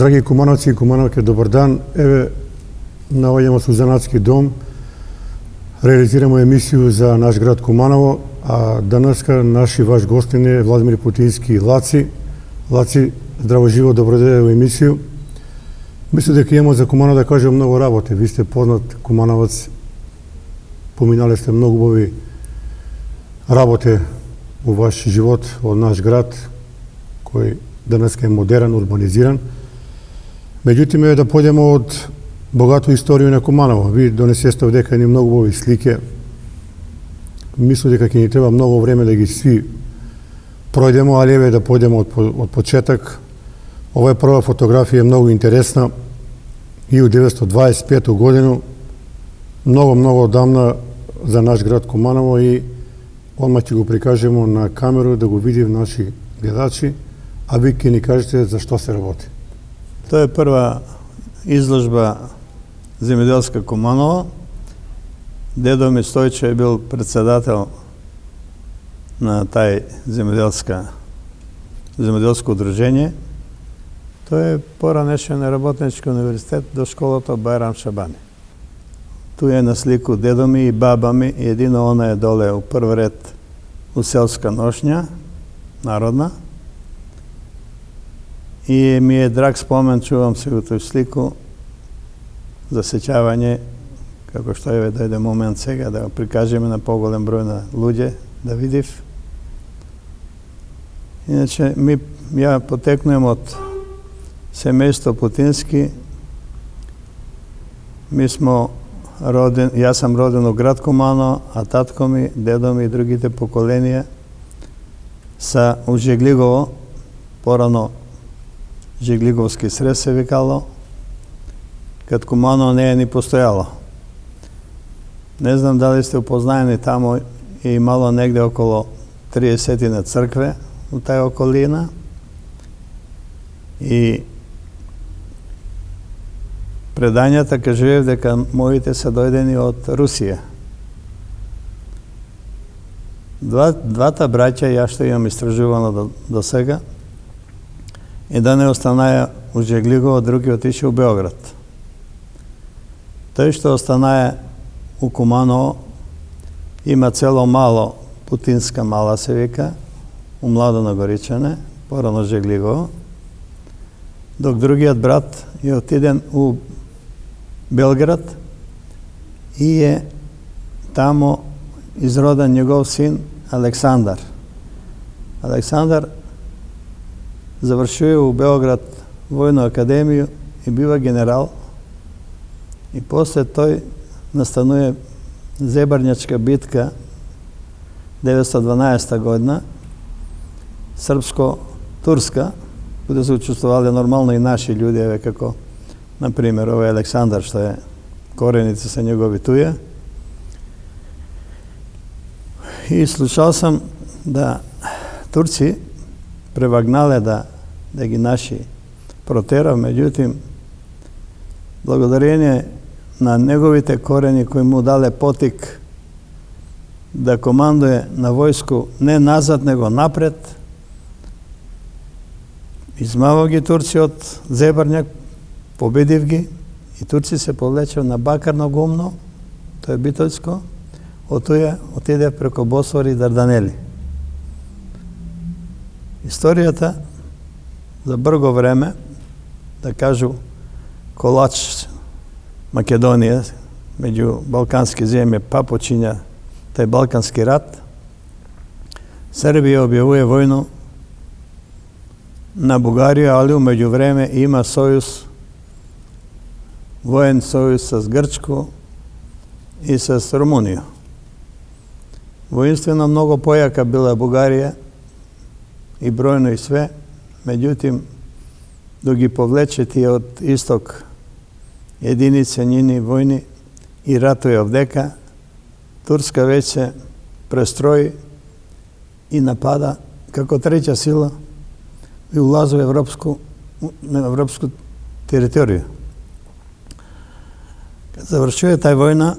Драги кумановци и кумановке, добар дан. Еве, наоѓаме со Занатски дом. Реализираме емисију за наш град Куманово, а денеска наши ваш гостин е Владимир Путински Лаци. Лаци, здраво живо, добро дојде во емисију. Мислам дека имаме за Куманово да кажем многу работи. Ви сте познат кумановец, поминале сте многу убави работи во ваш живот од наш град, кој денеска е модерен, урбанизиран. Меѓутоа е да појдеме од богато историја на Куманово. Ви донесесте овдека едни многу убави слики. Мислам дека ќе ни треба многу време да ги сви пројдемо, али еве да појдеме од почеток. Ова е прва фотографија, многу интересна. И од 1925 годину, многу одамна за наш град Куманово, и одма ќе го прикажемо на камеру да го види наши гледачи, а ви ќе ни кажете за што се работи. Тоа е прва изложба земјоделска Куманово. Дедо ми Стојче е бил председател на тај земјоделско удружение. Тоа е поранешен работнички универзитет до школата Бајрам Шабани. Туј е на слику дедо ми и баба ми, и едино она е доле у прв ред у селска ношња, народна. И ми е драг спомен, чувам се у тој слику, за сеќавање, како што еве дојде момент сега да го прикажеме на поголем број на луѓе, да видив. Иначе, ја потекнувам од семејство Путински. Јас сам роден у град Куманово, а татко ми, дедо ми и другите поколенија са у Жеглигово, порано Жеглиговски срез се викало, кад Куманово не е ни постојало. Не знам дали сте упознаени тамо, и имало негде около 30 на цркве у тај околина, и предањата кажуваат дека моите се дојдени од Русија. Двата браќа, ја што имам истражувано до сега, еден останаја у Жеглигово, други отише у Београд. Тој што останаја у Куманово има цело мало, Путинска мала се вика, у Младо на Горичане, порано Жеглигово, док другиот брат е отиден у Белград и е тамо изроден негов син Александар. Александар завршува у Белград војна академија и бива генерал, и после тој настанува Зебарњачка битка 912 година, српско-турска, каде се учествувале нормално и наши луѓе, еве како например овој Александар, што е корените се негови туја. И слушал сам да турци превагнале да ги наши протера, меѓутоа благодарение на неговите корени кои му дале потик да командуе на војску не назад, него напред, измавав ги турци од Зебарњак, победив ги, и турци се повлечев на Бакарно гумно, тоа е Битојско, од тоја отиде преко Босфор и Дарданели. Историјата за брго време, да кажу, колач Македонија, меѓу балкански земји, па почиња тај Балкански рат, Србија објавува војну на Бугарија, али умеѓу време има сојуз, воен сојуз с Грчко и с Румунија. Воинствено многу појака била Бугарија и бројно и све, меѓутоа да ги повлече тие од исток единици нини војни и ратови овдека, Турска веќе престрои и напада како трета сила и улазува на европску територија. Кад завршува тај војна,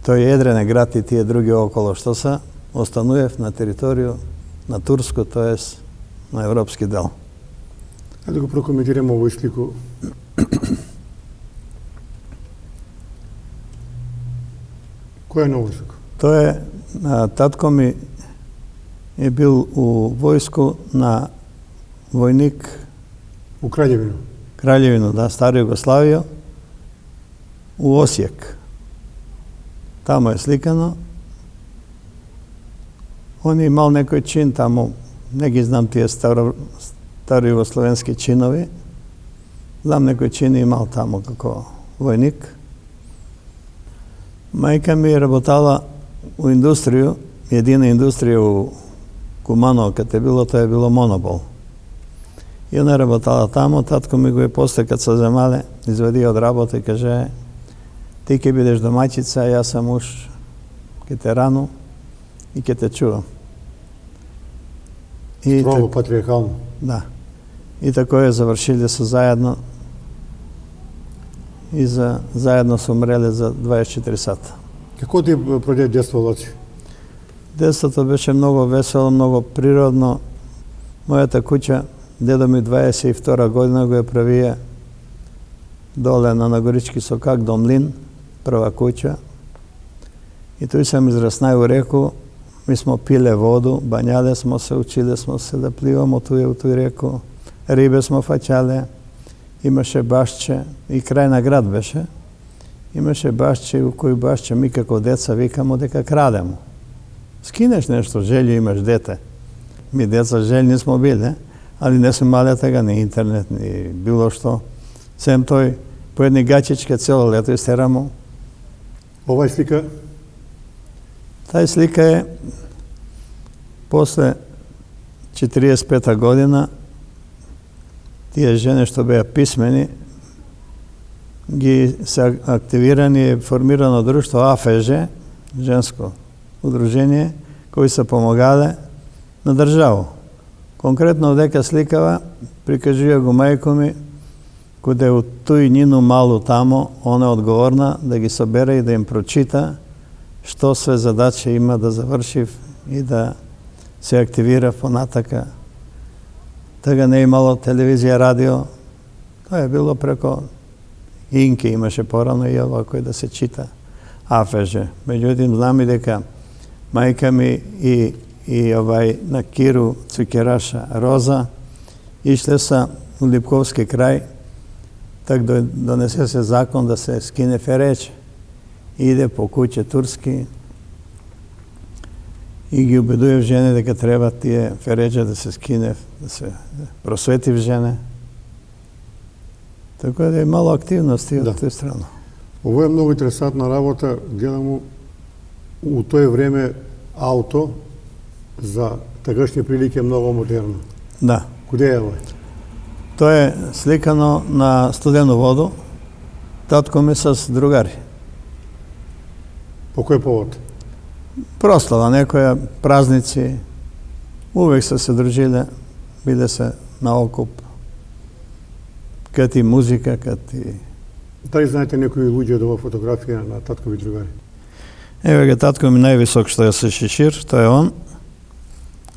тој Едрене град и тие други около што са, останував на територија на турско, тоест на европски дел. Хайде да го прокоментираме овој слику. Кој е на овој слику? Тоа е, татко ми е бил у војску на војник У Краљевино. Краљевино, да, Стара Југославија, у Осијек. Тамо е сликано. Он е имал некој чин тамо, не ги знам тие старојугословенски чинови. Знам некој чин е имал тамо како војник. Мајка ми е работала у индустрија, едина индустрија у Куманово, каде било, тоа е било монопол. И она работала тамо, татко ми го е после кад се земале, изведи од работа и каже: ти ќе бидеш домаќица, јас сам муж, ќе те рану и ќе те чувам. И Строго патриархално. да. И тако е завршиле се заедно и заедно се умреле за 24 сата. Како ти пројде детство, Лаци? Детството беше многу весело, многу природно. Мојата куќа, дедо ми 22 година го ја правија доле на Нагорички сокак до Млин, прва куќа. И тој сам израснаа у реку, ми смо пиле воду, бањале смо се, училе смо се да пливамо у тој реку, рибе смо фаќале, имаше башче, и крај на град беше, имаше башче, у кој башче ми како деца викамо дека крадемо. Скинеш нешто, желју имаш дете. Ми деца желјни смо биле, али не сме мале тега, ни интернет, ни било што. Сем тој по едни гачичке цело лето истерамо. Оваа слика, Тај слика е после 45 година, тие жени што беа писмени, ги се активирани, е формирано друштво АФЖ, женско удружение, кои се помогале на државо. Конкретно дека сликава, прикажува го мајко ми, каде у тој нину малу тамо, она е одговорна да ги собере и да им прочита што све задача има да заврши и да се активира понатака. Тега не имало телевизија, радио. Тоа е било преко Инки, имаше порано и овако да се чита АФЖ. Меѓутоа знам и дека мајка ми и овај на Киру цвикераша Роза ишле са у Липковски крај, так донесе се закон да се скине ферече. Иде по куќе турски и ги убедува жене дека треба тие фереџа да се скине, да се просвети в жене. Така да е мало активности од тој страна. Ово е многу интересантна работа. Гледам у тој време ауто за тагашни прилики е многу модерно. Да. Куде е ово? Тоа е сликано на студено воду. Татко ми с другари. По кој повод? Прослава некоја, празници, увек се дружиле, биле се на окуп. Кад и музика, кад и... Дали знаете некои луѓе од ова фотографија на таткови другари? Еве га татко ми највисок што е со шишир, тоа е он.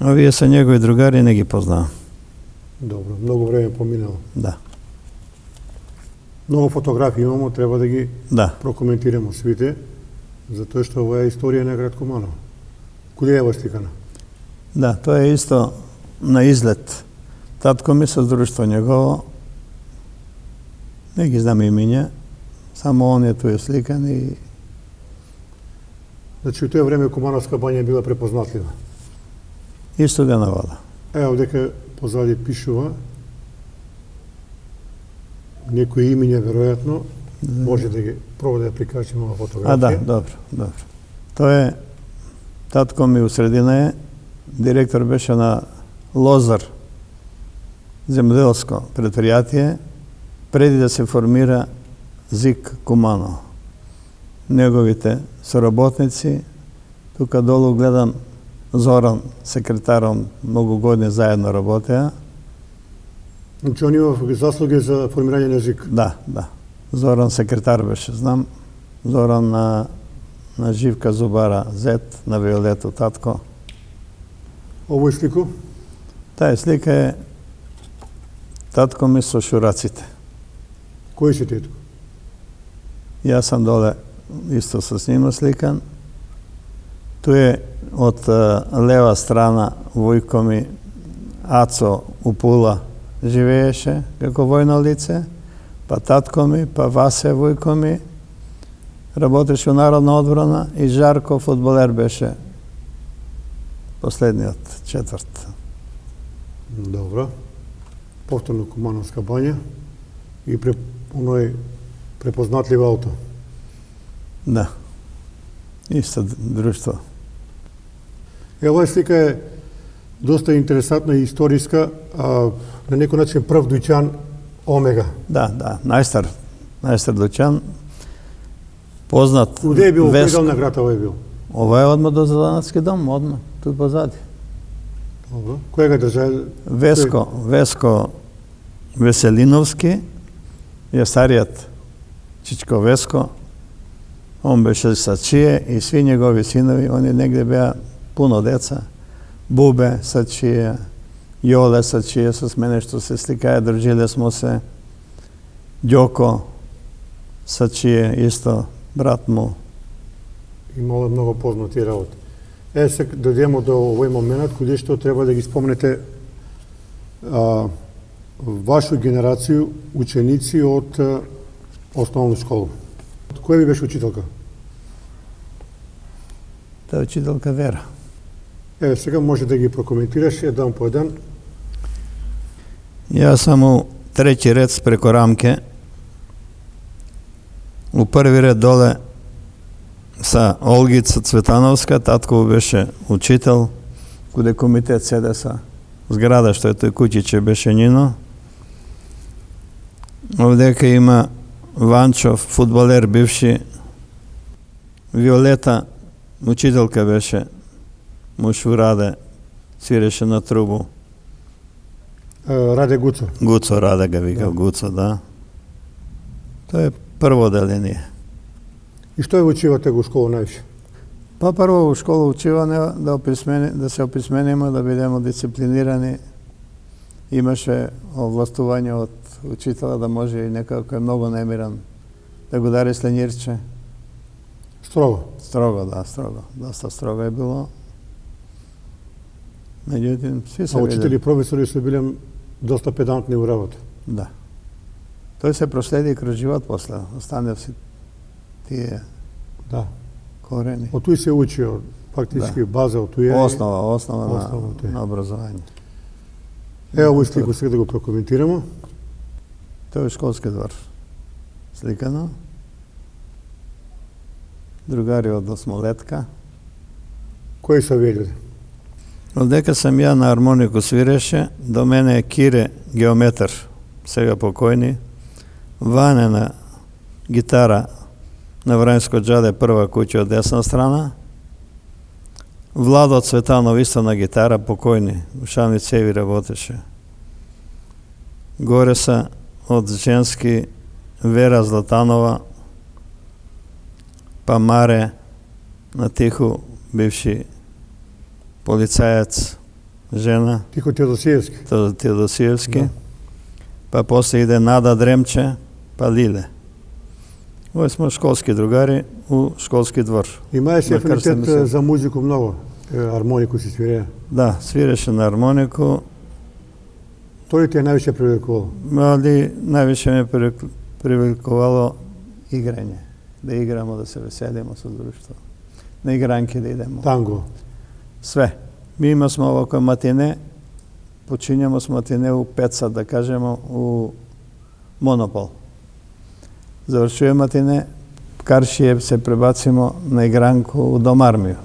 А вие се негови другари не ги познавам. Добро, многу време поминало. Да. Многу фотографии имамо, треба да ги Да. прокоментираме свите, затоа што ова е историја на град Куманово. Куде е ова сликана? Да, тоа е исто на излет. Татко ми со друштво негово, не ги знам имиња, само он е тој сликан и Значи, у тоа време Кумановска бања била препознатлива. студена вода. Ево, дека позади пишува некои имиња, веројатно, може да ги проба да ја прикажеме ова фотографија. А, да, добро, добро. Тоа е, татко ми у средина е, директор беше на Лозар, земјоделско предпријатие, преди да се формира ЗИК Куманово. Неговите соработници, тука долу гледам Зоран, секретаром, многу години заедно работеа. Значи, он има заслуги за формирање на език. Да, да. Зоран секретар беше, знам. Зоран на Живка Зубара зет, на Виолето татко. Овој слику? Таа слика е татко ми со шураците. Кој си тетко? Јас сам доле исто со снима сликан. Ту е од лева страна војко ми Ацо у Пула живееше како војно лице, па татко ми, па Васе војко ми работеше у Народна одбрана и Жарко фудбалер беше последниот, четврт. Добро. Повторно Кумановска бања и оној препознатлив ауто. Да. Исто друштво. Оваа слика е доста интересантна и историска, а на некој начин прв дуќан Омега. Да, најстар дуќан. Познат Куде е бил, кој Веско. дел на град овој бил? Ова е одма до Занатски дом, одма, тут позади. Добро. Кој го држа? Веско Веселиновски е стариот Чичко Веско. Он беше Сачие и сви негови синови, они негде беа пуно деца. Бубе Сачие, Јоле Сачие со мене што се сликае, држиле смо се. Ѓоко Сачие исто, брат му. Имало многу познати работи. Сега дојдемо до овој момент каде што треба да ги спомнете вашу генерацију ученици од основна школа. Кој ви беше учителка? Тоа е учителка Вера. Еве сега може да ги прокоментираш еден по еден. Јас сам у трети ред преко рамке. У први ред доле са Олгица Цветановска, татко беше учител, куде комитет седе са зграда што е тој куќиче беше нино. Овдека има Ванчов, фудбалер бивши, Виолета, учителка беше, муж Раде, свиреше на трубу. Раде Гуцо. Гуцо Раде га викав, Гуцо, да. Тоа е прво оделение. И што ја учивате го школа највише? Па прво у школа учиване да се описмениме, да бидеме дисциплинирани. Имаше овластување од учителя да може и некако е многу немиран да го дари сленирче. Строго. Строго, да, строго. Доста строго е било. Меѓутоа, сви се А учители и професори се биле доста педантни у работа. Да. Тој се проследи кроз живот после. Останав си тие Да. корени. Од тој се учио, фактички база од тој е. Основа тој. на образование. Ево овој слику сега да го прокоментираме. Тоа е школски двор. Сликано. Другари од осмолетка. Кои се овие луѓе? Одека сам ја на армонику свиреше, до мене е Кире геометар, сега покојни, Ване на гитара на Врањско џаде прва куќа од десна страна, Владо Цветанов исто на гитара, покојни, у Шани Цеви работеше. Горе са од женски Вера Златанова, па Маре на Тиху, бивши полицаец, жена, Тихо Теодосиевски. Теодосиевски, Да. па после иде Нада Дремче, па Лиле. Овој сме школски другари у школски двор. Имае си Макар се афинитет за музику многу. Армонику си свиреја. Да, свиреше на армонику, Тој ти е највише привлекувало? али највише ме привлекувало играње. Да играмо, да се веселимо со друштво. На игранки да идемо. Танго. Све. Ми има сме овако матине, почињамо с матине у 5 сат, да кажемо, у Монопол. Завршуе матине, каршије се пребацимо на игранку у Дом армију.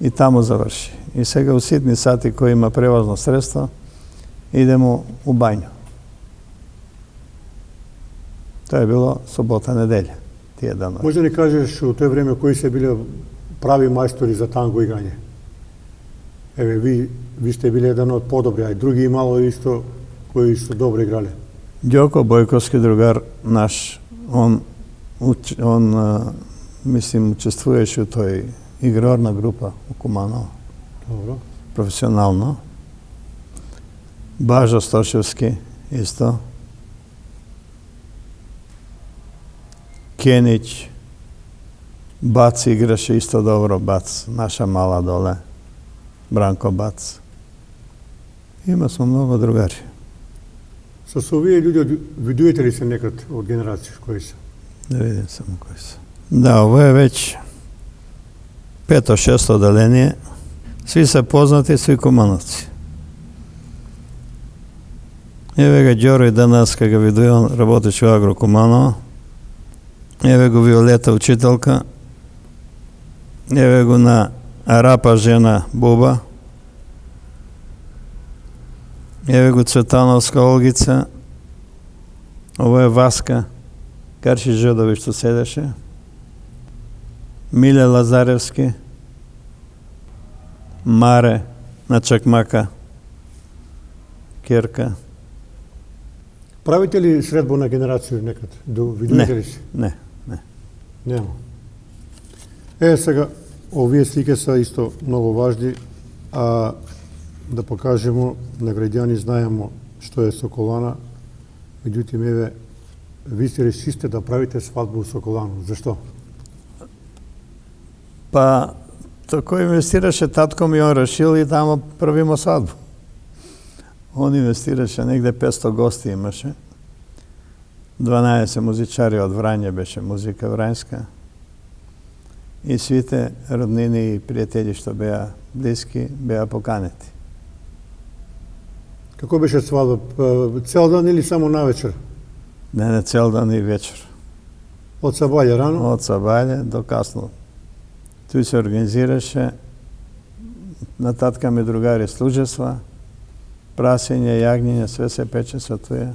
И таму заврши. И сега у ситни сати кои има превозно средство, идемо у бању. Тоа е било субота, неделја, тие данови. Може да ни кажеш у тој време кои се биле прави мајстори за танго играње? Еве, ви сте биле еден од подобри, а и други имало исто кои исто добро играле. Ѓоко Бојковски другар наш, он мислим учествуваше у тој игрорна група у Куманово, Добро. професионално. Бажо Стошевски isto. Kenić, Bac igraše isto dobro, Bac, naša mala dole, Branko Bac. Има smo mnogo drugari. Со овие луѓе видуете ли се некад од генерации кои се? Да видим само кои са. Да, ovo je već 5-6 odeljenje. Svi са познати, svi Кумановци. Еве га Ѓоро и данас кога видувам работеше во Агро Куманово. Еве го Виолета учителка. Еве го на Арапа жена Буба. Еве го Цветановска Олгица. Ово е Васка Карши Жодович што седеше. Миле Лазаревски. Маре на Чакмака. Керка. Правите ли средба на генерации некад? Видуете ли се? Не. Нема. Сега, овие слики са исто многу важни, а да покажемо на граѓани знаеме што е Соколана, меѓутоа еве ви се решисте да правите свадба у Соколану. Зашто? Па, тако инвестираше татко ми, он решил и тамо правимо свадбу. Он инвестираше, негде 500 гости имаше. 12 музичари од Врање беше музика врањска. И свите роднини и пријатели што беа блиски, беа поканети. Како беше свадба? Цел ден или само навечер? Не, цел ден и вечер. Од сабаље рано? Од сабаље до касно. Тој се организираше, на татка ми другари служества, прасење, јагниње, све се пече со тоа.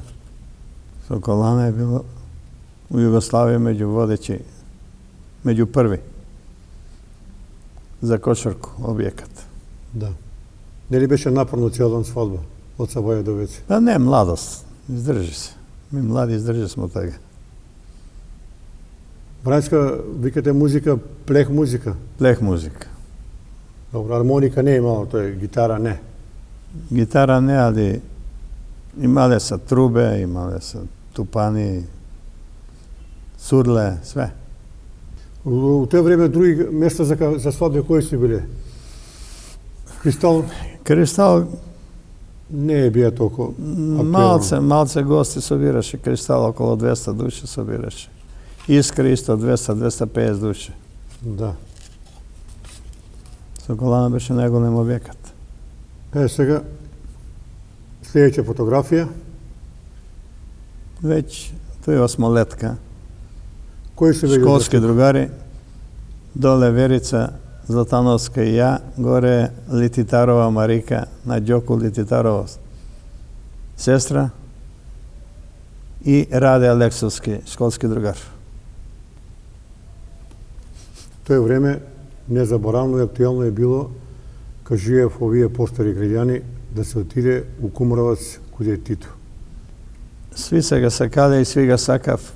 Соколана е било у Југославија меѓу водечи, меѓу први за кошарку објекат. Да. Нели беше напорно цел ден свадба? Од сабаје до вечер? Па не, младост. Издржи се. Ми млади издржи смо тега. Врањска, викате музика, плех музика? Плех музика. Добро, армоника не имало, тој гитара не. Гитара не, али имале са трубе, имале са тупани, сурле, све. У тоа време други места за свадби кои се биле? Кристал Кристал, не е бија толку актуелно. малце гости собираше. Кристал около 200 души собираше. Искра исто 200-250 души. Да. Соколана беше најголем објекат. Сега, следеќа фотографија. Веќе, тој е осмолетка. Кои се веќе? Школски другари, доле Верица Златановска и ја, горе Лититарова Марика, на Ѓоку Лититарова сестра и Раде Алексовски, школски другар. Тоа време незаборавно и актуелно е било, кажујав овие постари граѓани, да се отиде у Кумаровац куде е Тито. Сви се ga сакале и сви ga сакав,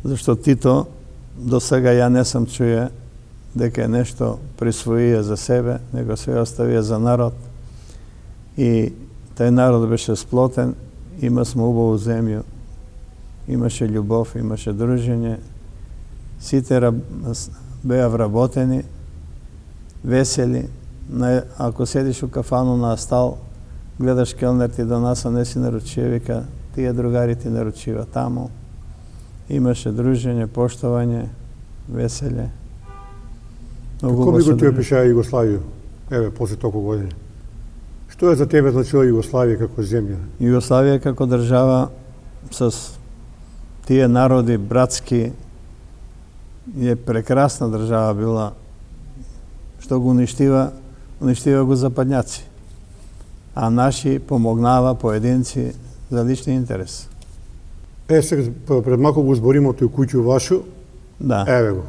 зашто Тито до сега ја не сам чуе дека нешто присвоија за себе, него све оставија за народ. И тај народ беше сплотен, има сме убаву земју, имаше љубов, имаше дружење, сите беа вработени, весели. Ако седиш у кафану на стал, гледаш келнер ти донаса, не си наручија, вика, тие другари ти наручива таму. Имаше дружење, поштовање, веселе. Како би го ти опишаа Југославија, еве, после толку години? Што е за тебе значила Југославија како земја? Југославија како држава с тие народи братски е прекрасна држава била, што го уништива го западњаци. А наши помогнава поединци за лични интерес. Сега пред малку го зборимо тој куќу вашу. Да. Еве го.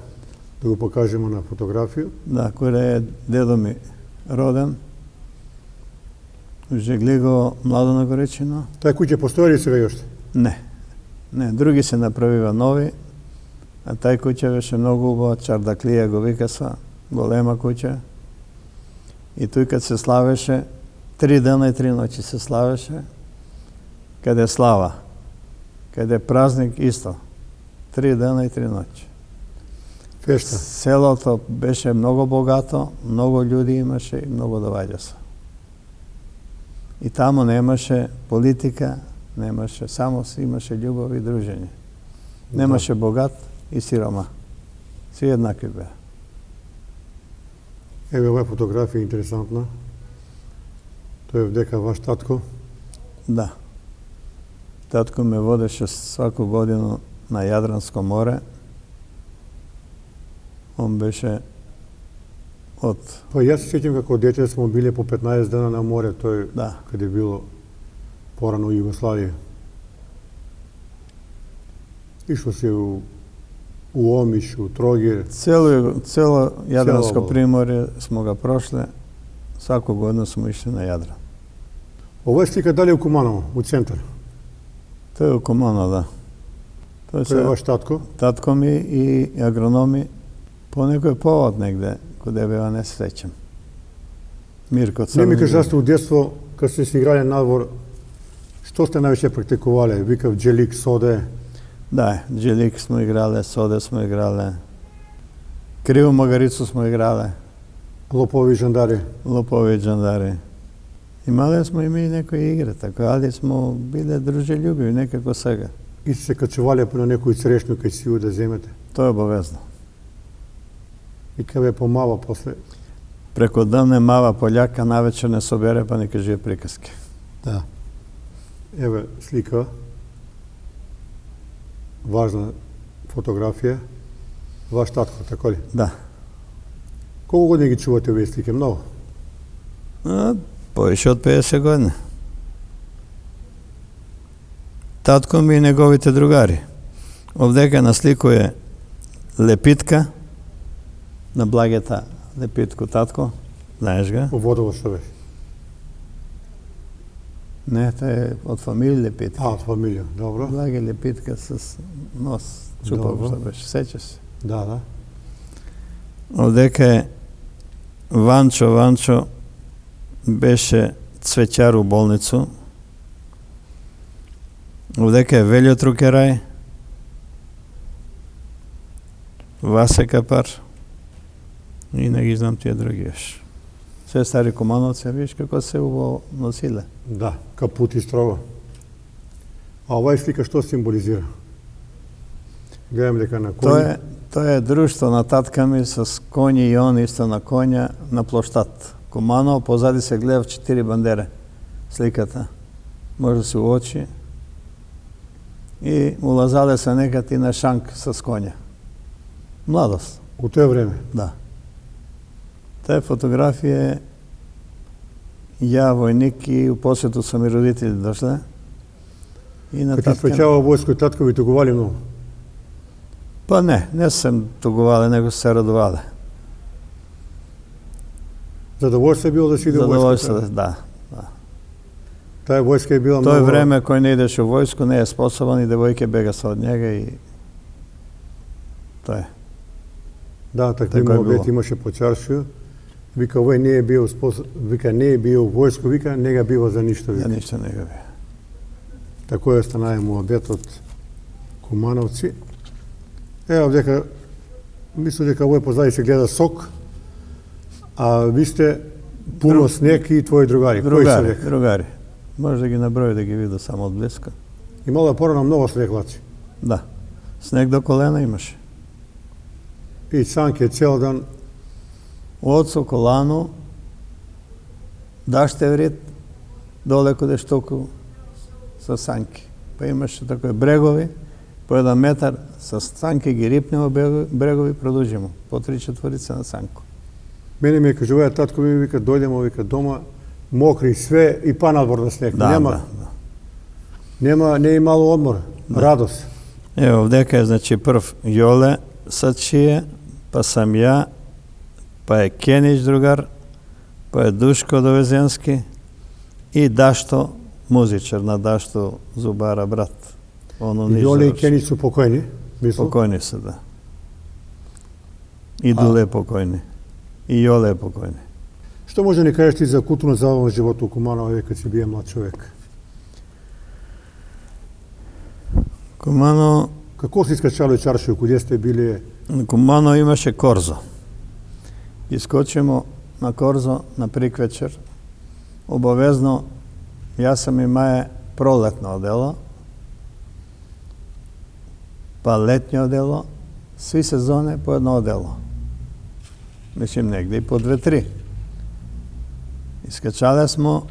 Да го покажеме на фотографија. Да, кој е дедо ми роден. Жеглиго Младо Нагоречино. Тај куќа постои ли сега јоште? Не. Не, други се направива нови, а тај куќа беше многу убава, Чардаклија го викаса, голема куќа. И тој кад се славеше, 3 дена и 3 ноќи се славеше, Kad je slava, kad je praznik isto. 3 dana и 3 ночи. Фешта. Селото беше много богато, много ljudi имаше и много događa се. И тамо немаше политика, немаше, само имаше љубов и дружење. Немаше богат и сирома. Сви еднакви беа. Еве оваа фотографија е интересантна. Тој е вдека ваш татко. Да. Татко ме водеше сваку годину на Јадранско море. Он беше од... Па јас се сеќам како дете смо биле по 15 дена на море, тој Да. каде било порано у Југославија. Ишло се у Омиш, у Трогир. Цело Јадранско Цело. приморје смо го прошле. Сваку годину смо ишли на Јадран. Ова е слика дали у Куманово, у центар. Тој е у Куманово, да. Тој Тој е ваш татко. татко ми и агрономи по некој повод негде, каде беа не се сеќам. Мирко Не Црни. ми кажасте у детство, кога сте се играле надвор, што сте највеќе практикувале? Викав джелик, соде. Да, джелик смо играле, соде смо играле. Криво магарицу смо играле, Лопови жандари. лопови джандари. Имале смо и ми некои игри, така, али смо биле дружелюбиви некако сега. И се качувале по на некој црешњу кај сију да земете. Тоа е обавезно. И кај ве помава после. Преко ден не мава Пољака, навечер не собере, па не кажи приказки. Да. Еве слика. Важна фотографија. Ваш татко, така ли? Да. Колку години ги чувате овие слики? Многу. Повише од 50 години. Татко ми и неговите другари. Овдека на слику е лепитка, на благета лепитку татко, знаеш га? Во водово што беше? Не, тоа е од фамилија лепитка. А, од фамилија, добро. Благе лепитка с нос, чупав Добро. што беше, сеќа се. Да, да. Овдека е Ванчо беше цвеќар у болницу. Овдека е Велјо Трукерај, Васе Капар и не ги знам тие други еш. Се стари кумановци, виж како се убаво носиле. Да, капут и строго. А оваа слика што символизира? Гледам дека на коњи. Тоа е друштво на татка ми с коњи и он исто на коња на плоштад. Куманово, позади се гледа 4 бандере сликата. Може да се уочи. И улазале се некад и на шанк с коња. Младост, У тоа време. да. Таа фотографија е ја војник и у посету са ми родители дошле. И на Кога ти спреќава војско и татко ви тугували многу. Па не сум тугувале, него се радувале. Задоволство е било да си иде у Задоволство, војската. да. Таа војска е била Тоа е многу... време кој не идеше у војско, не е способен и девојке бега се од njega и тоа е. Да, така Така има е обет, било. имаше по чаршију. Вика, овој не е бил вика, не е бил у војско, вика, не га бива за ништо, Ја вика. ништо не го бе. Тако е станае му обет од Кумановци. Ево дека, мислам дека овој позади се гледа сок, а ви сте пуно снег и твои другари. Кои се дека? Другари. Може да ги наброи да ги види само од близко. Имало е порано многу снег, лаци. Да. Снег до колена имаше. И санке цел дан. Од Соколану, Даштеврит, доле каде штоку со санки. Па имаше такои брегови, по 1 метар, со санки ги рипнемо брегови, продолжимо. По 3/4 на санку. Мене ми кажува татко ми вика, дојдемо вика дома, мокри све и па надвор на снег. Да. Не е имало одмор, радост. Ево, овдека е, значи, прв Јоле Сачие, па сам ја, па е Кенич другар, па е Душко Довезенски и Дашто, музичар на Дашто Зубара, брат. Оно И Јоле и Кени су покојни, мислам. Покојни се, да. И Дуле е покојни. И Јоле е покојни. Што може да ни кажеш ти за културно забавен живот у Куманово, кога си бие млад човек? Кумано, Какво се искачало и чаршио, куде сте били? на Кумано имаше корзо. Искочимо на корзо на приквечер. Обавезно, јас сам имае пролетно одело, па летно одело, сви сезоне по едно одело. Мислим негде и по 2-3. Искачале смо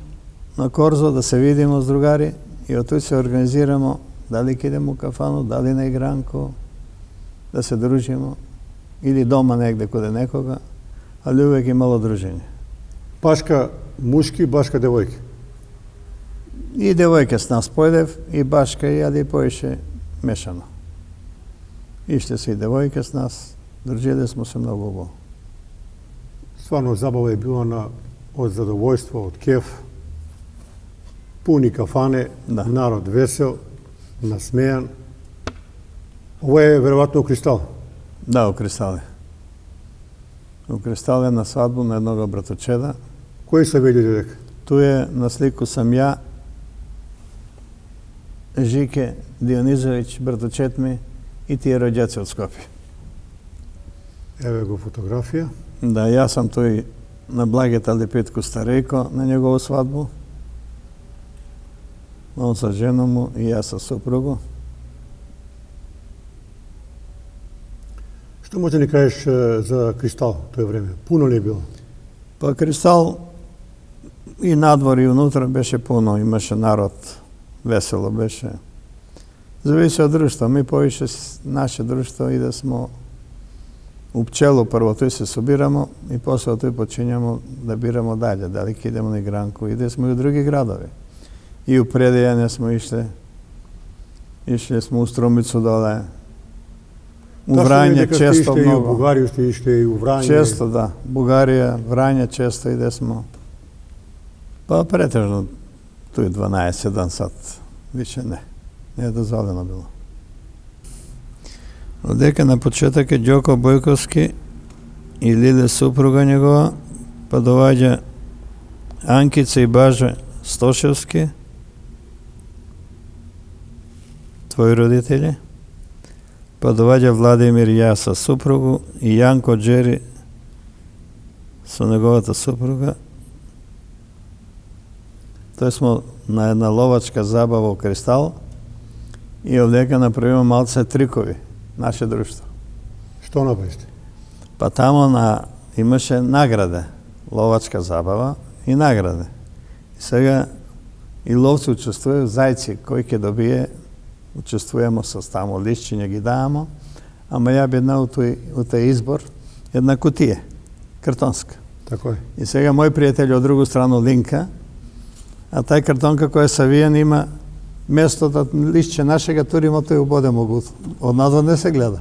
на корзо да се видимо с другари и од тој се организирамо дали ќе идемо у кафану, дали на игранко, да се дружимо, или дома негде коде некога, али увек имало дружење. Башка мушки, башка девојки. И девојка с нас појдев, и башка, и ади поише мешано. Ишле се и девојка с нас, дружиле смо се многу убаво. Стварно забава е била од задовојство, од кеф, пуни кафане, Да. народ весел, насмејан. Ова е веројатно Кристал. Да, у Кристале. У Кристале на свадбу на еднога браточеда. Кои се види дека? Ту е на слику сам ја, Жике Дионизович, браточет ми, и тие роѓаци од Скопје. Еве го фотографија. Да, јас сам тој на Благета Лепетко Старејко на негову свадбу. Он со жена му и јас со супругу. Што може да ни кажеш за Кристал тој време? Пуно ли е било? Па Кристал и надвор и унутра беше пуно, имаше народ, весело беше. Зависи од друштво. Ми повише наше друштво и да смо у пчелу прво тој се собирамо и после тој почињамо да бирамо дале, дали ќе идемо на игранку, иде смо и у други градови. И у Предејане смо ишле смо у Струмицу доле, у Врање често И у многу. Бугарија сте ишле и у Врање. Често, да. Бугарија, Врање често иде смо. Па претежно тој 12 сат. Више не. Не е дозволено било. Одека на почеток е Ѓоко Бојковски и Лиле супруга негова, па доваѓа Анкица и Бажа Стошевски, твои родители, па доваѓа Владимир и јас со супругу и Јанко Джери со неговата супруга. Тој смо на една ловачка забава у Кристал и овдека направиме малце трикови, наше друштво. Што направите? Па тамо имаше награде, ловачка забава и награде. И сега и ловци учествуваат, зајци кој ќе добие, учествуваме со тамо лишчиња ги давамо, ама ја би една у тој избор една кутија, картонска. Тако е. И сега мој пријател од другу страну линка, а тај картонка која е савиен има место да лишче нашега туримо тој убоде могу. Однадвор не се гледа.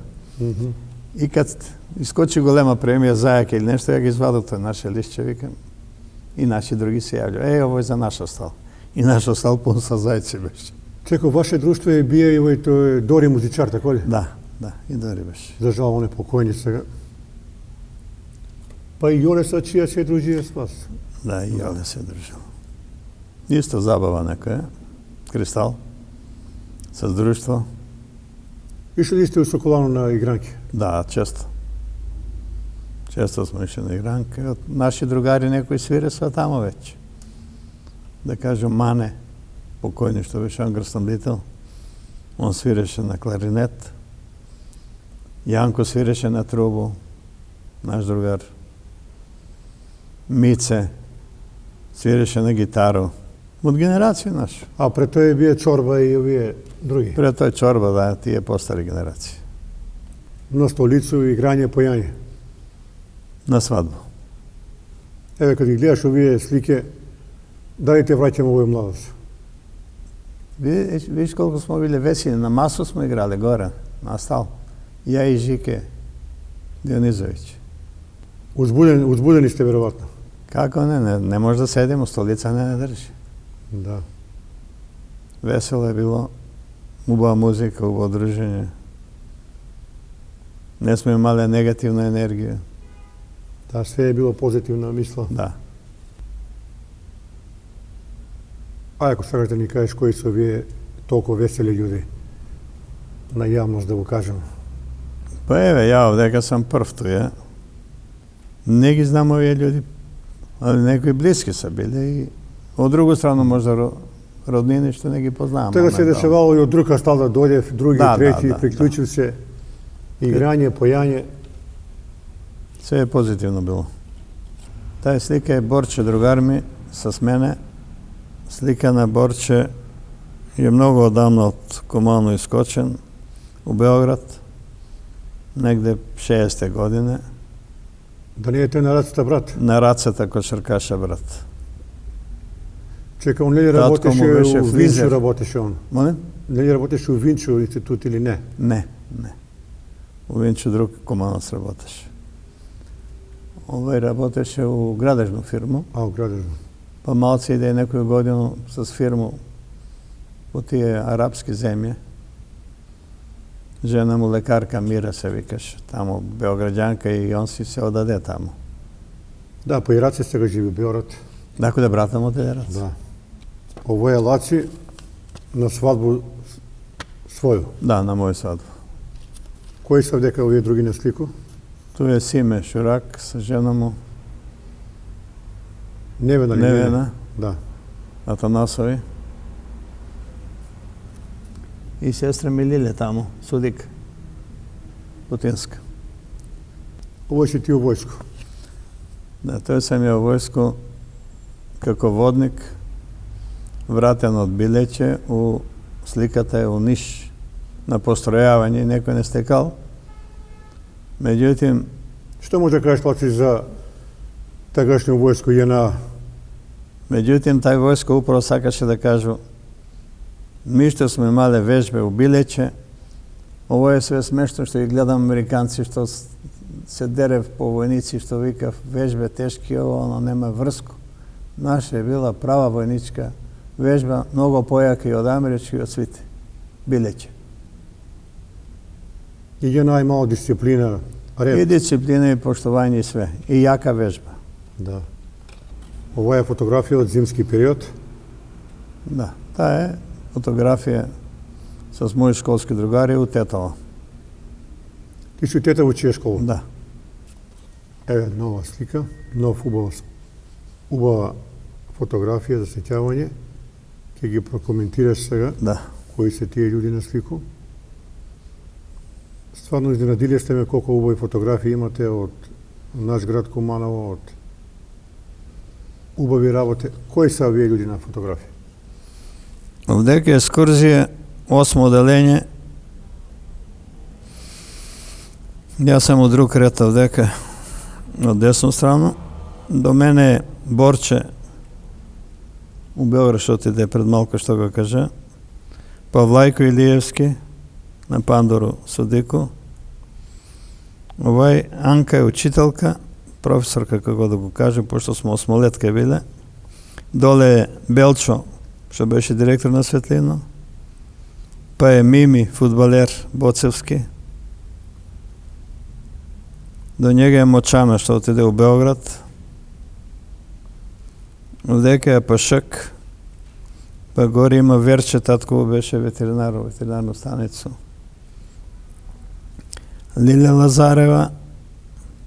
И кад искочи голема премија зајака или нешто, ја ги извадам тој наше лишче, викам, и наши други се јављаат. Овој за наш остал. И наш остал пун со зајци беше. Чеко, ваше друштво е бие и овој тој Дори музичар, тако ли? Да, и Дори беше. За жал, он е покојни сега. Па и Јоле са чија се дружија с вас? Да, и Јоле се дружил. Исто забава некоја, Кристал, со друштво. Ишли ли сте у Соколано на игранки? Да, често. Често сме ишли на игранка. Наши другари некои свире са тамо веќе. Да кажем Мане, покојни што беше ангрстандител, он свиреше на кларинет. Јанко свиреше на трубу, наш другар. Мице свиреше на гитару. Од генерација наша. А пред тој бие Чорба и овие други? Пред тој Чорба, да, тие постари генерации. На столицу, играње, појање. На свадба. Еве, кога ги гледаш овие слике, дали те враќаме овој младост? Виж колку смо биле весели, на масу смо играли горе, на стал. Ја и Жике Дионизович. Узбудени сте веројатно. Како не може да седим, у столица не држи. Да. Весело е било, убава музика, убаво дружење. Не сме имале негативна енергија. Да, све е било позитивна мисла. Да. А ако сакаш да ни кажеш кои се овие толку весели људи? на јавност да го кажем? Па еве, ја овдека сам прв туј, не ги знам овие луѓе, али некои блиски се биле и од друга страна можда роднини што не ги познавам. Тега се дешавало и од друга стал да дојде, други, трети, приклучив се, играње, појање. Се е позитивно било. Таа слика е Борче, другар ми, с мене. Слика на Борче е многу одамна од Кумано искочен у Београд, негде 60-те години. Да не е тој на рацата брат? На рацата кошаркаша брат. Чека, он ли работеше у Винчу, работеше он? Молим? Дали работеше у Винчу институт или не? Не. У Винчу друг Куманос работеше. Овој работеше у градежну фирму. У градежну. Па малце иде некоја година с фирму по тие арапски земји. Жена му лекарка Мира се викаше, таму београѓанка и он си се одаде таму. Да, па и Раце сега живи у Београд. Да, брата му те Раце. Да. Ово е Лаци на свадбу своју. Да, на моја свадба. Кои се овдека овие други на слику? Тој е Симе Шурак со жена му. Невена. Да. Атанасови. И сестра Милиле таму, судик. Путинска. Овој си ти у војско? Да, тој сам ја у војско како водник, вратен од Билеќе, у сликата е у Ниш на постројавање, некој не стекал. Меѓутим, што може да кажеш, Лаци, за тагашно војско ЈНА? Меѓутим, тај војско управо сакаше да кажу, ми што сме мале вежбе у Билеќе, ово е све смешно што ги гледам американци што се дерев по војници, што викав вежбе тешки, оно нема врско. Наша е била права војничка вежба, многу појака и од амерички и од свите. Билеќе. И ЈНА имало дисциплина, ред. И дисциплина и поштовање и све. И јака вежба. Да. Ова е фотографија од зимски период. Да, таа е фотографија с мои школски другари у Тетово. Ти си у Тетово чија школа? Да. Еве нова слика, нов убава фотографија за сеќавање. Ќе ги прокоментираш сега. Да. Кои се тие луѓе на слику? Стварно изненадиле сте ме колку убави фотографии имате од наш град Куманово, од убави работи. Кои се овие луѓе на фотографија? Овдека е екскурзија, 8 оделење. Јас сам од друг ред овдека, од десна страна. До мене е Борче, у Белград што отиде пред малко што го кажа. Павлајко Илиевски, на Пандору Судику. Овај Анка е учителка, професорка, како да го кажем, пошто сме осмолетка биле. Доле е Белчо, што беше директор на Светлино. Па е Мими, фудбалер Боцевски. До njega е Мочана, што отиде у Београд. Овдека е Пашак. Па горе има Верче, татко беше ветеринарну станицу. Лиле Лазарева,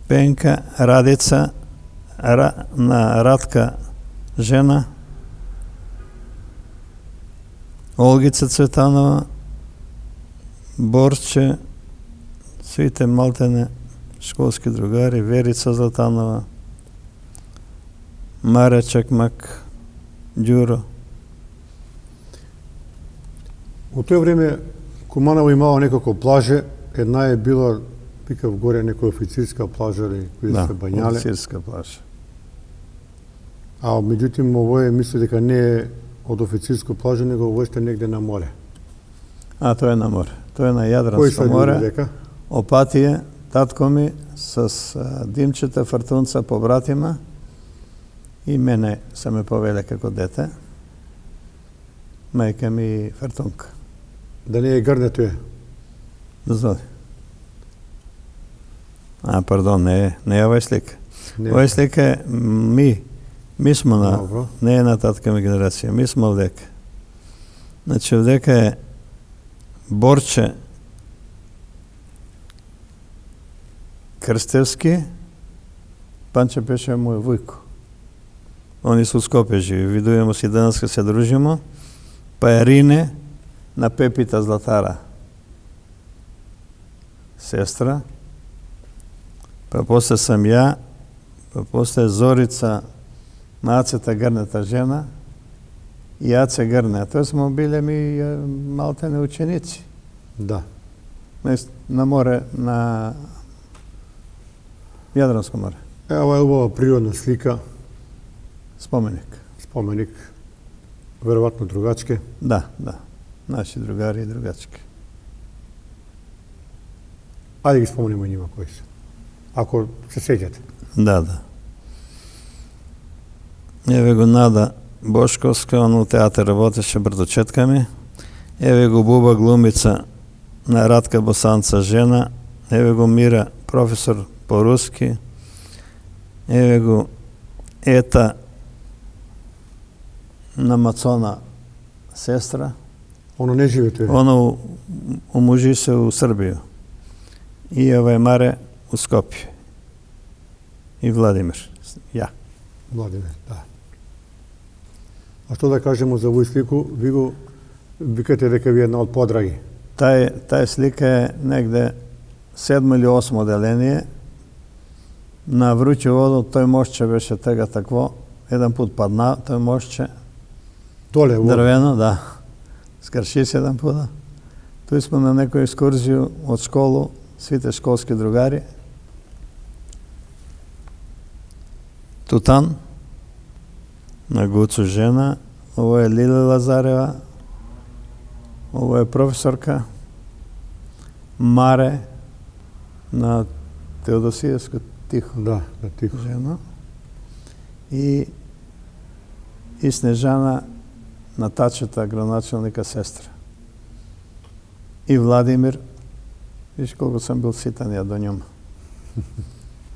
Пенка, Радица, на Радка жена, Олгица Цветанова, Борче, свите малтене школски другари, Верица Златанова, Марја Чакмак, Ѓуро. У тој време Куманово имало неколку плаже. Една е била, викав горе, некоја официрска плажа, која се бањале. Да, официрска плажа. А меѓутим, овој мисли дека не е од официрска плажа, него овој сте негде на море. А, тоа е на море. Тоа е на Кој Јадранско се море. луѓе дека? Опатија, татко ми с Димчета Фартунца побратима и мене се ме повеле како дете. Мајка ми Фартунка. Да не е грне тој? Дозволи. Пардон, не е овај слика. Не. Овај слика е ми смо на, Добро. не е на татка ми генерација, ми смо овдека. Значи, овдека е Борче Krstevski, Panče беше moj vujko. Oni su u Skopje živi, vidujemo se danas kad se družimo, pa je Rine na Pepita Zlatara, sestra, pa posle sam ja, pa posle Zorica, Aceta Grneta žena i Ace Grne, a to smo bili mi maltene učenici. Da. Na more, na Jadransko more. Evo je ovo prirodna slika, spomenik, verovatno drugačke. Da, naši drugari i drugačke. Ajde ih spomenimo njima koji su, ako se sjećate. Da. Evo go Nada Boškovska, on u teatru работеше Бърдочетками. Evo go Buba glumica na Ratka Bosanca žena. Evo go Mira, profesor po ruski. Evo go Eta na Macona sestra. Ono ne žive tu. Ono umuži se u Srbiju. I Mare u Skopje. I Vladimir. Ja. Vladimir, da. A što da kažemo za ovu sliku? Vi go vikate дека ви една od Подраги. Taj slika je negde 7 ili 8 odelenije. Na vruću vodu toj mošće беше тега такво. Jedan put padna toj mošće. Dole u Drveno, da. Skrši se jedan puta. Tu smo na neku ekskurziju od školu, svite školski drugari. Tutan, na Gucu žena, ovo je Lila Lazareva, ovo je profesorka, Mare, na Teodosijevsku tiho. Da, tiho. Žena. I Snežana, Natačeta, gradonačelnika sestra. I Vladimir, viš koliko sam bil sitan ja do njoma.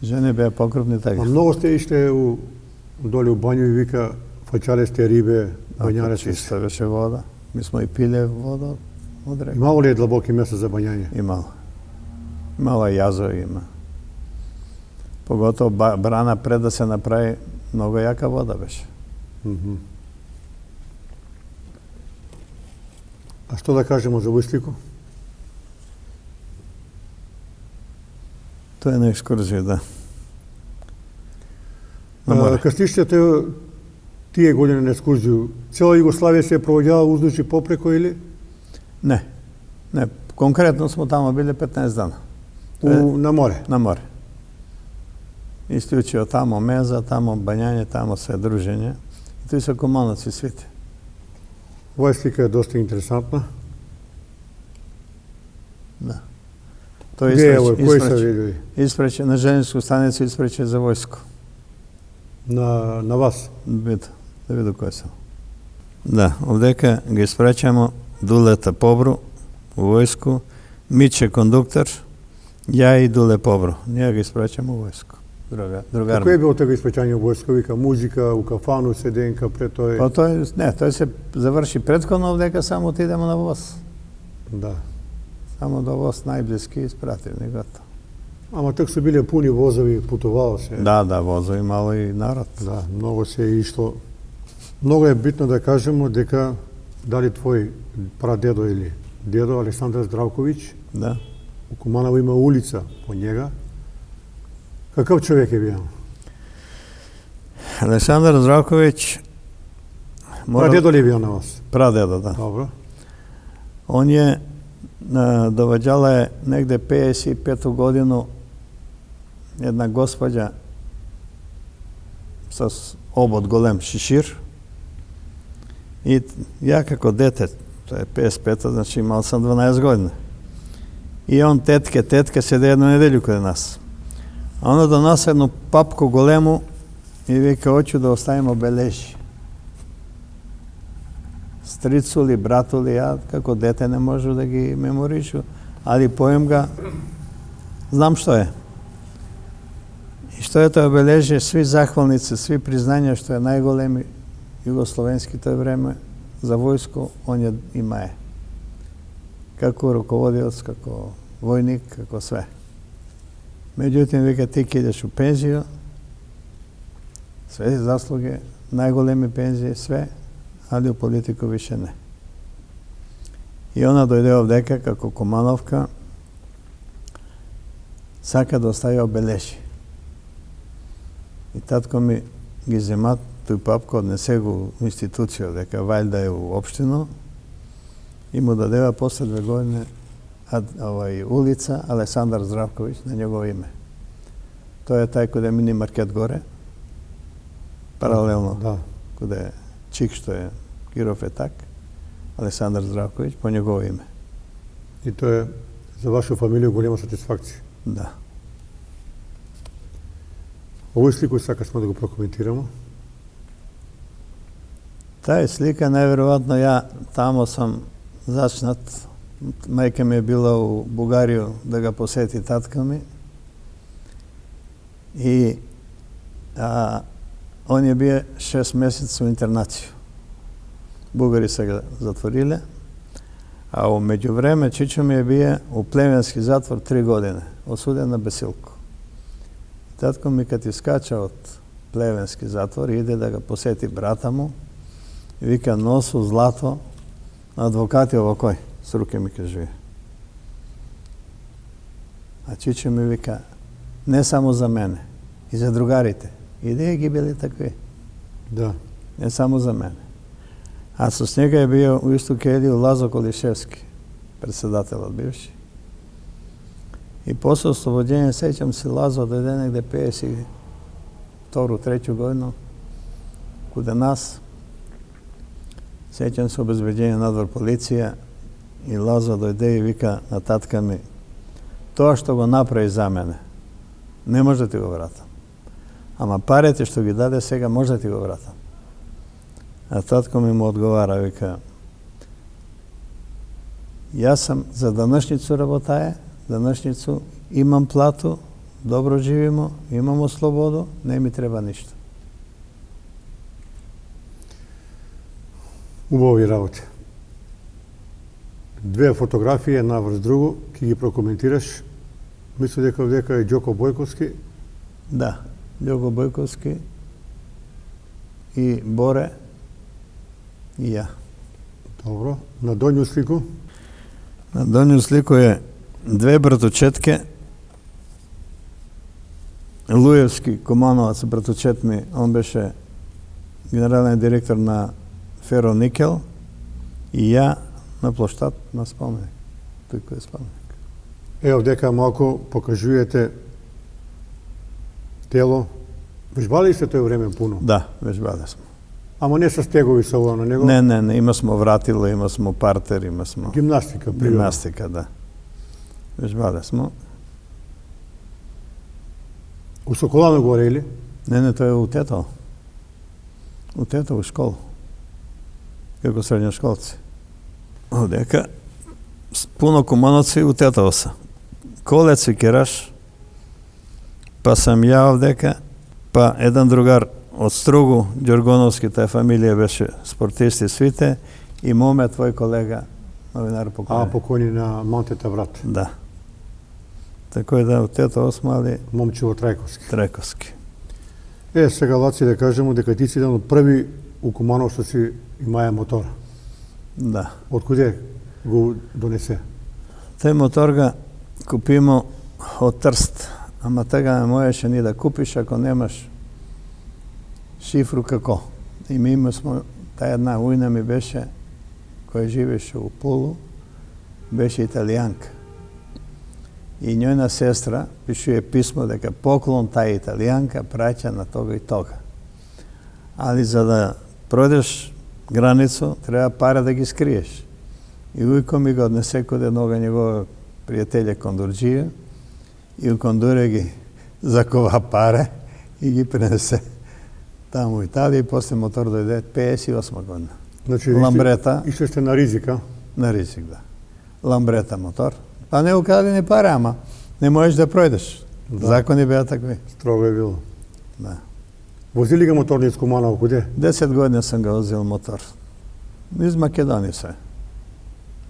Žene беа покрупни така. А много сте išli доле у банju и вика, фачале сте риbe, банjale ste. Чиста беше вода. Mi smo i pile voda od reke. Imalo li je dlaboki mjesto za banjanje? Imalo. Imalo je jazo ima. Pogotovo brana pred da se napravi, mnogo jaka voda беше. A što da kažemo za ovu sliku? To je na ekskurziju, da. Kad stište tije godine na ekskurziju, cijela Jugoslavija se je provodjala uzduž i popreko ili? Ne. Konkretno smo tamo bili 15 dana. Na more? Na more. Isključio tamo meza, tamo banjanje, tamo sve druženje. I tu su komonaci svite. Ova slika je dosta interesantna. Da. To Gdje je ovo? Koji su vidjeli? Ispreće na željezničku stanicu, ispreće za vojsku. Na vas? Da vidu koje sam. Da, ovdje ga isprećamo Duleta Pobru u vojsku, Miće konduktor, ja i Dule Pobru. Nije ga isprećamo u vojsku. Kako je bilo tega isprećanja u vojsku? Vika muzika, u kafanu sedenka, pre to je... Pa to se završi prethodno ovdje, samo otidemo na voz. Da. Samo do voz najbliski isprativ, ni gotovo. Ама так su bili puni vozovi, putovalo se. Da, vozovi, malo i narod. Da, mnogo se išlo. Mnogo je bitno da kažemo дека дали твой прадедо или дедо Александар Здравкович, да. У Куманово има улица по njega. Какъв човек е бил? Александър Здравкович... Прадедо ли е бил на вас? Прадедо, да. Добро. On je dovađala je negde 55. godinu jedna gospođa sa obod golem šišir i ja kako dete, to je 55. znači imao sam 12 godina. I on tetke sjede jednu nedelju kod nas. A ona donose jednu papku golemu i vika, hoću da ostavimo beleži. Stricu li, bratu li, ja kako dete ne možu da gi memorišu, ali pojem ga, znam što je. I što je to obeležje, svi zahvalnice, svi priznanja što je najgolemi jugoslovenski to je vreme za vojsku, on je ima je. Kako rukovodioc, kako vojnik, kako sve. Меѓутоа, вика, ти ќе идеш у пензија, све заслуги, најголеми пензии, све, али у политику више не. И она дојде овдека како Кумановка, сака да остави обележи. И татко ми ги земат тој папка, однесе го у институција, дека вајда е у општино, и му дадева после 2 години улица Александар Здравковиќ на негово име. Тој е тај каде мини маркет горе, паралелно, Да. каде Чик што е Киров е так, Александар Здравковиќ по негово име. И тоа е за ваша фамилија голема сатисфакција. Да. Овој слику сакаме да го прокоментираме. Таа слика, најверојатно, ја тамо сам зачнат. Мајка ми е била у Бугарија да ga посети татка ми. И он е бие 6 месеци у интернација. Бугари се ga затвориле. А у меѓувреме чичо ми е бие у племенски затвор 3 години, осуден на бесилку. Татко ми кад искача од плевенски затвор, иде да ga посети брата му, и вика, носу злато на адвокати овакој, с руке ми кажи. А чичо ми вика, не само за мене, и за другарите. Иде ги били такви. Да. Не само за мене. А с njega je bio u istu keliju Lazo Koliševski, председателот бивши. И после ослободjenja, сеќам се, Лазо дојде негде 52-3 годину куде нас. Сеќам се обезбеđenje надвор полиција и Лазо дојде и вика на татка ми, тоа што го направи за мене, не може да ти го вратам. Ама парите што ги даде сега може да ти го вратам. А татко ми му одговара, вика, јас сам за данашницу работае, данашницу имам плату, добро живимо, имамо слободу, не ми треба ништо. Убави работи. 2 фотографии, една врз другу, ќе ги прокоментираш. Мислам дека овдека е Ѓоко Бојковски. Да, Ѓоко Бојковски и Боре и ја. Добро. На доњу слику? На доњу слику е 2 братучетке. Луевски, Кумановаc, братучет ми, он беше генерален директор на Фероникел и ја на площад на споменик. Тој кој е споменик. Овдека малку покажувате тело. Вежбали сте тој време пуно? Да, вежбале смо. Ама не со стегови со ова на него? Не, има смо вратило, има смо партер, има смо... Гимнастика, природно. Гимнастика, да. Вежбале смо. У Соколано горе или? Не, тој е у Тетово. У Тетово, у школу. Како средњошколци. Овдека пуно Кумановци у Тетово са. Колец и Кераш, па сам ја овдека, па еден другар од Стругу, Ѓоргоновски, таа фамилија беше спортисти свите, и моме твој колега, новинар покојни. Покојни на Монтета врат. Да. Тако да, од Тетово сме, али... Момчево Трајковски. Трајковски. Сега, Лаци, да кажемо дека ти си еден од први у Куманово што си имаја мотор. Да. Од куде го донесе? Тој мотор га купимо од Трст, ама тега не можеше ни да купиш ако немаш шифру како. И ми имасмо, таа една ујна ми беше, која живеше у Пулу, беше италијанка. И њојна сестра пишуе писмо дека поклон таа италијанка праќа на тога и тога. Али за да пройдеш границу, треба пари да ги скриеш. И ујко ми го однесе код еднога негова пријателја кондурџија, и у кондуре ги закова паре и ги пренесе таму у Италија, и после мотор дојде 58 година. Значи, Ламбрета. Ишле сте на ризика? На ризик, да. Ламбрета мотор. Па не укради ни пари, ама не можеш да пројдеш. Да. Закони беа такви. Строго е било. Да. Возили га мотор низ Куманово, куде? 10 години сам го возил мотор. Низ Македонија се.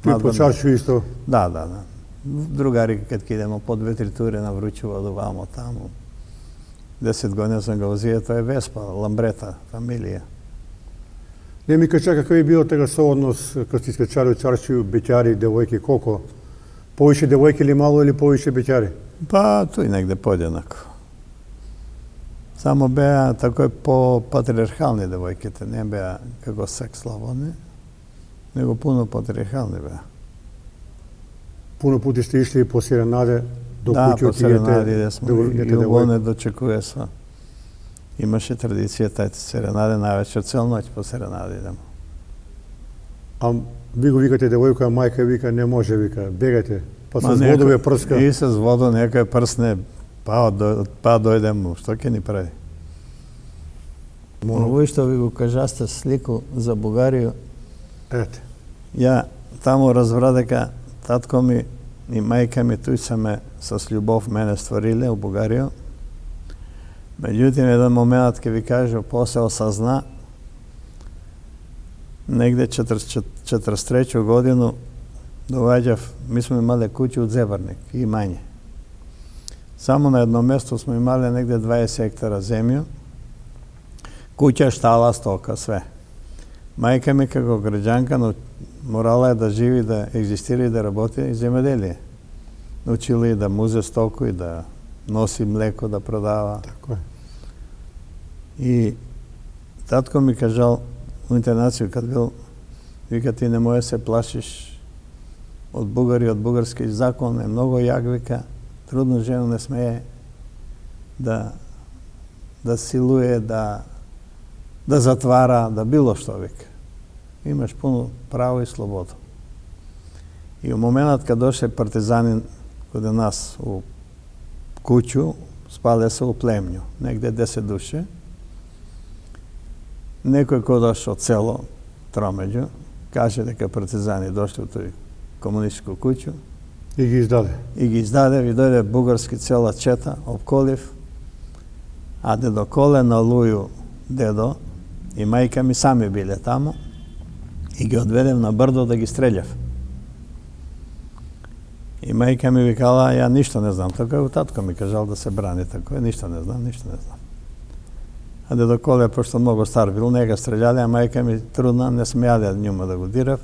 При Почарши исто? Да. другари kad idemo po 2-3 ture na vruću vodu vamo tamo. 10 godina sam ga vozio, to je Vespa, Lambreta, familija. Не ми кажа какъв е бил тега сооднос kad ste скачали u Čaršiju, bećari, devojke, koliko? Poviše devojke ili malo ili poviše bećari? Pa tu i negde podjednako. Samo bea tako je po patriarhalne devojke, ne bea kako seks slobodne, nego puno patriarhalne bea. Puno puti ste išli po serenaде до Да, kuće по serenadi gde smo i devojke. Любовне дочекuje sva. Имаше традиция тајте серенаде, највечер цел ноќ по серенаде идемо. А ви го викате девојка, а мајка вика не може, вика бегате. Па с водове прска. И с водо некој прсне, па дојдемо, што ќе ни прави? Ово што ви го кажасте слику за Бугарија, Ете. ја таму разбра дека татко ми и мајка ми туј се ме с љубов мене створиле у Бугарија. Меѓутоа, еден момент ќе ви кажа, после осазна, негде 43 годину доаѓав, ми сме имале куќа од Зебарник и мање. Само на едно место сме имале негде 20 хектара земја, куќа, штала, стока, све. Мајка ми како граѓанка, но морала е да живи, да екзистира и да работи и земеделие. Научила и да музе стоку и да носи млеко, да продава. Тако е. И татко ми кажал у интернација кад бил, вика ти не може се плашиш од бугари, од бугарски закон е многу јак, вика, трудно жена не смее да силуе, да затвара, да било што, вика. Имаш пуно право и слобода. И у моментот кад доше партизанин каде нас у куќу, спале се у племњу, негде 10 души. Некој кој дошо од село Тромеѓу, каже дека партизани дошли у тој комунистичко куќу. И ги издаде. И ги издаде, ви дојде бугарски цела чета, обколив, а дедо Коле на Лују дедо и мајка ми сами биле таму и ги одведев на брдо да ги стрељав. И мајка ми викала, ја ништо не знам, така и татко ми кажал да се брани, така е, ништо не знам. А дедо Коле, пошто многу стар бил, не га стрељале, а мајка ми трудна, не смејале њума да го дирав.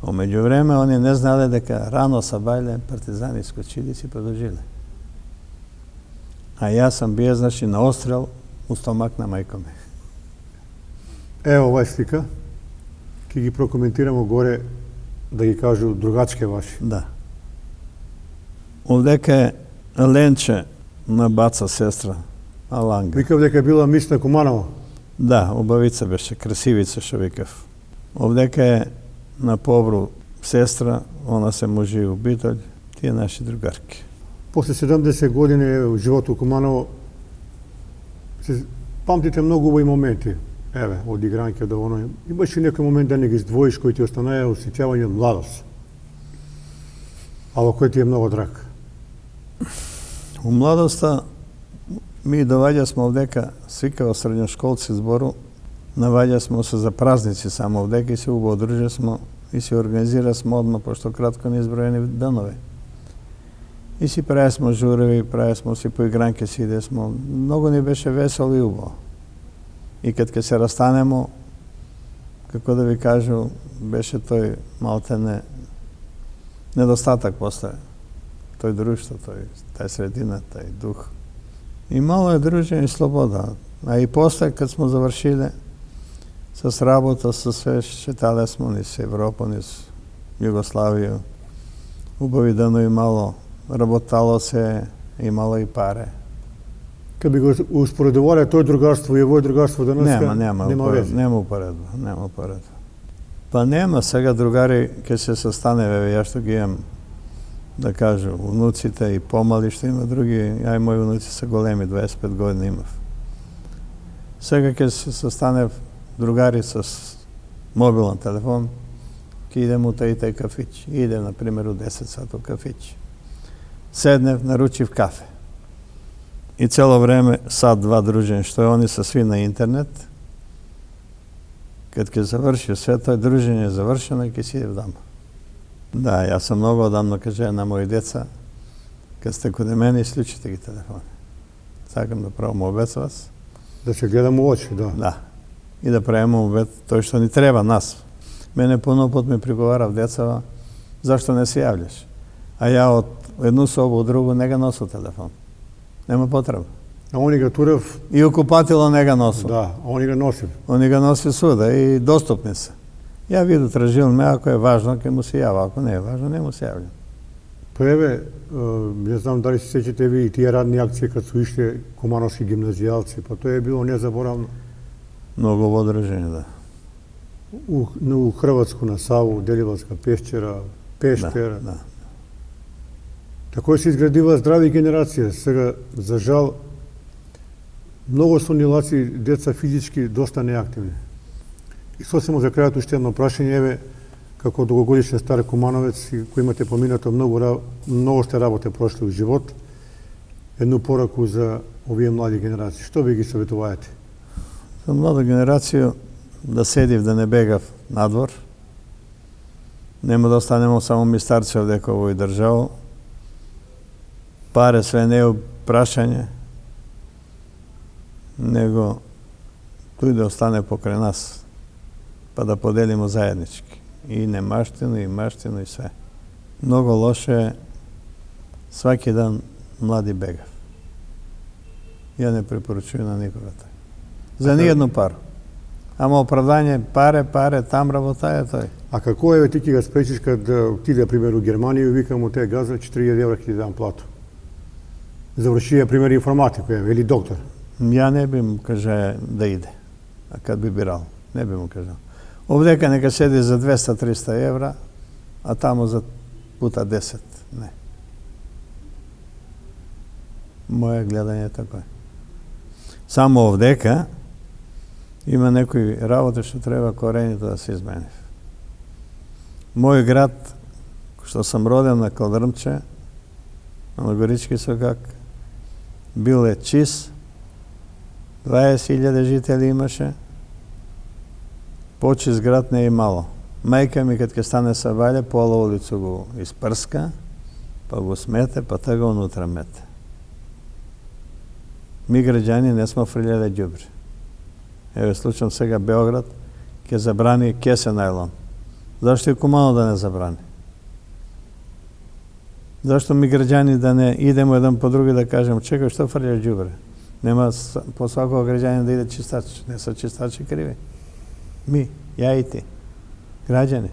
А меѓувреме, они не знаеле дека рано сабајле партизани скочили и си продолжиле. А јас сам бие, значи, на острел у стомак на мајко ми. Ево овај слика. Ке ги прокоментирамо горе да ги кажу другачке ваши. Да. Овдека е Ленче на баца сестра, Аланга. Викав дека била мисна Куманово. Да, убавица беше, красивица што викав. Овдека е на Побру сестра, она се мужи и обител, тие наши другарки. После 70 години у живот у Куманово се памтите многу убави моменти. Еве, од игранке до оној. Имаше некој момент да не ги издвоиш кој ти останае осеќавање од младост. Ало кој ти е многу драг. У младоста ми доваѓа сме овдека, свика во средњошколци збору, наваѓа сме се за празници само овдека и се убаво друже сме и се организира сме одма, пошто кратко неизброени денови. И си прави сме журеви, прави сме си по игранке си иде сме. Многу ни беше весело и убаво. И кад ке се растанемо, како да ви кажу, беше тој малтене недостатак после тој друштво, тај средина, тај дух. И мало е дружење и слобода. А и после, кад сме завршиле с работа, со све, шетале сме низ Европа, низ Југославија. Убави денови мало, работало се, имало и паре. Кад би го успоредувале тој другарство и овој другарство денеска, нема упоредба. Па нема, сега другари ке се состанеме, ја што ги имам, да кажу, унуците и помали што има други, ја и мои унуци се големи, 25 години имав. Сега ке се состанев другари с мобилен телефон, ке идем у тај кафич. Идем, например, у 10 сат у кафич. Седнев, наручив кафе. И цело време сат-два дружење, што они се сви на интернет. Кад ке заврши све тој дружење завршено и ке си иде вдама. Да, јас сам многу одамно кажа на мои деца, kad ste kod mene, isključite ги телефон. Сакам да правам обед с вас. Да се гледам у очи, да. Да. И да правим обед тој што ни треба, нас. Мене puno put ми приговарав децава, зашто не се јавljаш? А ја од едну собу у другу не га носу телефон. Нема потреба. А они ga турав, И окупатило не га носу. да, они ga носив. Они га носи суда и доступни се. Ја виду тражил ме, ако е важно, ке му се јава. Ако не е важно, не му се јавljам. Па еве, не знам дали се сеќате ви тие радни акции кад су ишле кумановски гимназијалци, па тоа е било незаборавно. Многу водржање, да. У Хрватску на Саву, Деливатска пешчера, Пештер. Да. Тако се изградива здрави генерација. Сега, за жал, многу со нилаци деца физички доста неактивни. И сосема за крајот уште едно прашање, еве, како долгогодишен стар кумановец кој имате поминато многу сте работе прошли у живот, едну пораку за овие млади генерации. Што би ги советуваете? За млада генерација да седив, да не бегав надвор. Нема да останемо само ми старци овдека овој држава. Паре све не е прашање, него тој да остане покрај нас, па да поделимо заеднички. И немаштину, и маштину, и све. Многу лоше е сваки дан млади бегав. Ја не препоручувам на никога тој. За ниједну пару. Ама оправдање, паре, там работа е тој. А како еве ти ќе га спречиш кад отиде, пример, у Германија и вика му те газа 4000 евра ќе ти дам плату? Завршија, пример, информатику, еве, или доктор. Ја не би му кажа да иде. А кад би бирал, не би му кажал. Овдека нека седи за 200-300 евра, а тамо за пута 10. Не. Моје гледање е тако. Само овдека има некои работи што треба коренито да се измени. Мој град, што сам роден на Калдрмче, на Горички Сокак, бил е чист, 20.000 жители имаше, почист град не е мало. Мајка ми, кад ке стане сабаља, пола улицу го испрска, па го смете, па тага унутра мете. Ми граѓани не сме фрлеле ѓубре. Еве, случам сега Београд, ке забрани кесе најлон. Зашто и Кумано да не забрани? Зашто ми граѓани да не идемо еден по други да кажем, чекај, што фрлеш ѓубре? Нема по свакога граѓанин да иде чистач. Не са чистачи криви. Ми, ја и ти. Граѓани.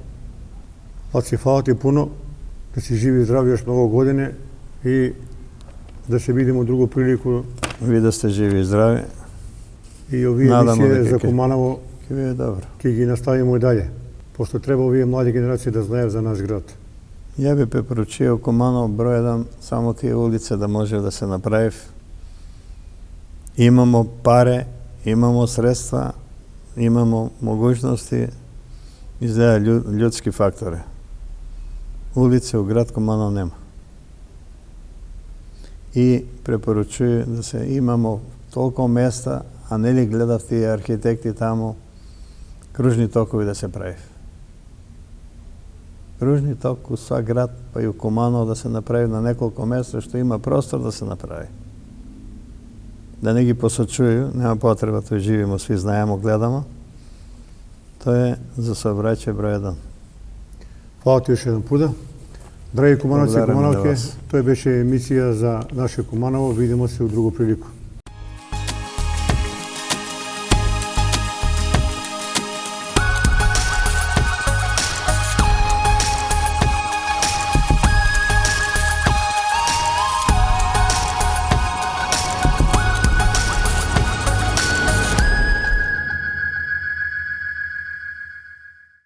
Лаци, фала ти пуно, да си живи и здрави још многу години и да се видиме у другу прилику. Ви да сте живи и здрави. И овие емисија за Куманово ќе биде добро. ќе ги наставиме и далje. Пошто треба овие млади генерации да знаев за наш град. Ја би препоручио Куманово број 1, само тие улице да може да се направи. Имамо паре, имамо средства, имамо могуćности, изгледа људски фактори. Улице у град Куманово нема. И препоручуј да се имамо толку места, а нели гледав тие архитекти тамо, кружни токови да се прави. Кружни ток у свак град, па и у Куманово да се направи на неколку места, што има простор да се направи. Да не ги посочуju, нема потреба, тој живимо, сви знаемо, гледамо. Тоа е за сообраќај број 1. Фала ти уште еден пуда. Драги Кумановци и Благодарам Кумановке, на вас. тоа беше емисија за наше Куманово. Видимо се у другу прилику.